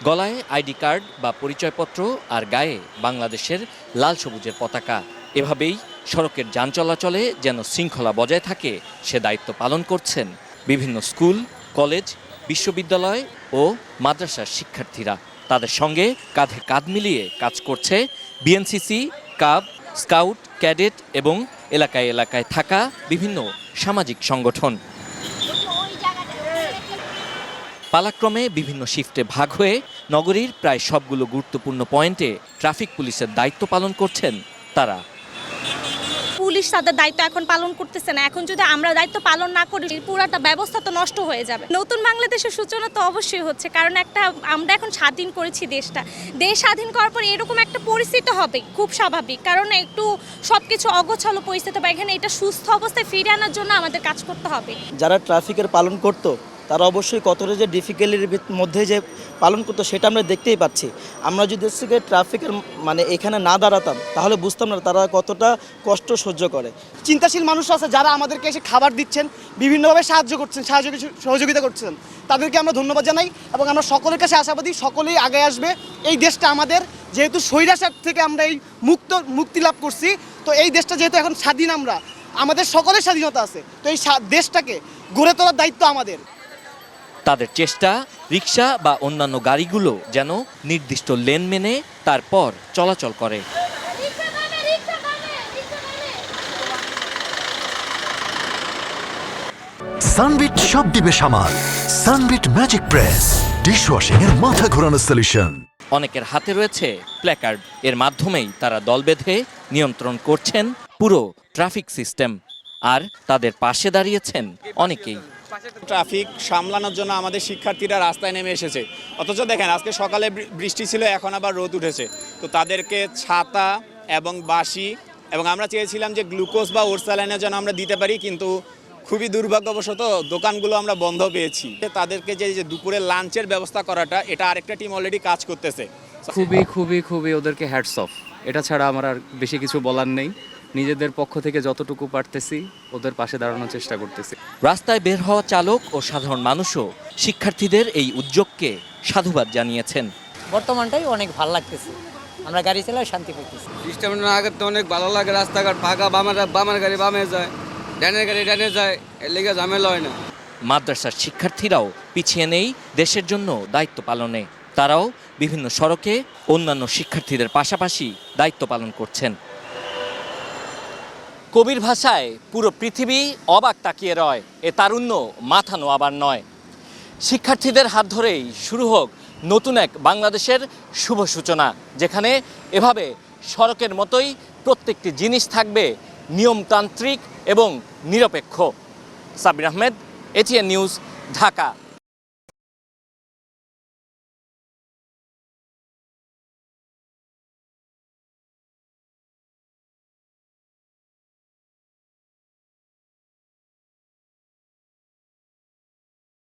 গলায় ID card বা পরিচয়পত্র আর গায়ে বাংলাদেশের লাল সবুজের পতাকা। এভাবেই সড়কের যান চলাচলে যেন শৃঙ্খলা বজায় থাকে সে দায়িত্ব পালন করছেন বিভিন্ন স্কুল, কলেজ, বিশ্ববিদ্যালয় ও মাদ্রাসার শিক্ষার্থীরা। তাদের সঙ্গে কাঁধে কাঁধ মিলিয়ে কাজ করছে বিএনসিসি, কাব, স্কাউট, ক্যাডেট এবং এলাকায় এলাকায় থাকা বিভিন্ন সামাজিক সংগঠন। পালাক্রমে বিভিন্ন শিফটে ভাগ হয়ে নগরীর প্রায় সবগুলো গুরুত্বপূর্ণ পয়েন্টে ট্রাফিক পুলিশের দায়িত্ব পালন করছেন তারা। পুলিশ তাদের দায়িত্ব এখন পালন করতেছে না। এখন যদি আমরা দায়িত্ব পালন না করি পুরাটা ব্যবস্থা তো নষ্ট হয়ে যাবে। নতুন বাংলাদেশের সূচনা তো অবশ্যই হচ্ছে, কারণ আমরা এখন স্বাধীন করেছি দেশটা। দেশ স্বাধীন করার পর এরকম একটা পরিস্থিতি হবে, খুব স্বাভাবিক, কারণ একটু সবকিছু অগোছালো পরিস্থিতি বা এখানে এটা সুস্থ অবস্থায় ফিরিয়ে আনার জন্য আমাদের কাজ করতে হবে। যারা ট্রাফিকের পালন করতো তারা অবশ্যই কতটা যে ডিফিকাল্টির মধ্যে যে পালন করতো সেটা আমরা দেখতেই পাচ্ছি। আমরা যদি ট্রাফিকের এখানে না দাঁড়াতাম তাহলে বুঝতাম না তারা কতটা কষ্ট সহ্য করে। চিন্তাশীল মানুষ আছে যারা আমাদেরকে এসে খাবার দিচ্ছেন, বিভিন্নভাবে সাহায্য করছেন, সহযোগিতা করছেন, তাদেরকে আমরা ধন্যবাদ জানাই এবং আমরা সকলের কাছে আশাবাদী সকলেই আগে আসবে। এই দেশটা আমাদের, যেহেতু স্বৈরাচার থেকে আমরা এই মুক্তি লাভ করছি, তো এই দেশটা যেহেতু এখন স্বাধীন, আমাদের সকলের স্বাধীনতা আছে, তো এই দেশটাকে গড়ে তোলার দায়িত্ব আমাদের। তাদের চেষ্টা রিক্সা বা অন্যান্য গাড়িগুলো যেন নির্দিষ্ট লেন মেনে তারপর চলাচল করে। সানবিট সব দিবে সামাল। সানবিট ম্যাজিক প্রেস ডিশওয়াশিং এর মাথা ঘোরানো সলিউশন। অনেকের হাতে রয়েছে প্ল্যাকার্ড। এর মাধ্যমেই তারা দল বেঁধে নিয়ন্ত্রণ করছেন পুরো ট্রাফিক সিস্টেম। আর তাদের পাশে দাঁড়িয়েছেন অনেকেই। ট্রাফিক সামলানোর জন্য আমাদের শিক্ষার্থীরা রাস্তায় নেমে এসেছে, অথচ দেখেন আজকে সকালে বৃষ্টি ছিল, এখন আবার রোদ উঠেছে। তো তাদেরকে ছাতা এবং বাঁশি এবং আমরা চেয়েছিলাম যে গ্লুকোজ বা ওরসালাইনের যেন আমরা দিতে পারি, কিন্তু খুবই দুর্ভাগ্যবশত দোকানগুলো আমরা বন্ধ পেয়েছি। তাদেরকে যে দুপুরে লাঞ্চের ব্যবস্থা করাটা, এটা আরেকটা টিম অলরেডি কাজ করতেছে। খুবই ওদেরকে হ্যাটস অফ। এটা ছাড়া আমার আর বেশি কিছু বলার নেই। নিজেদের পক্ষ থেকে যতটুকু পারতেছি ওদের পাশে দাঁড়ানোর চেষ্টা করতেছি। রাস্তায় বের হওয়া চালক ও সাধারণ মানুষও শিক্ষার্থীদের এই উদ্যোগকে সাধুবাদ জানিয়েছেন। বর্তমানটাই অনেক ভালো লাগতেছে, আমরা গাড়ি চালাই শান্তি পাইতেছি। সিস্টেমটা আগে তো অনেক ভালো লাগে, রাস্তাঘাট ফাঁকা, বামের গাড়ি বামে যায়, ডানের গাড়ি ডানে যায়, এর লেগে ঝামেলা হয় না। মাদ্রাসার শিক্ষার্থীরাও পিছিয়ে নেই দেশের জন্য দায়িত্ব পালনে। তারাও বিভিন্ন সড়কে অন্যান্য শিক্ষার্থীদের পাশাপাশি দায়িত্ব পালন করছেন। কবির ভাষায় পুরো পৃথিবী অবাক তাকিয়ে রয়, এ তারুণ্য মাথা নোয়াবার নয়। শিক্ষার্থীদের হাত ধরেই শুরু হোক নতুন এক বাংলাদেশের শুভ সূচনা, যেখানে এভাবে সড়কের মতোই প্রত্যেকটি জিনিস থাকবে নিয়মতান্ত্রিক এবং নিরপেক্ষ। Sabbir Ahmed, ATN news, Dhaka.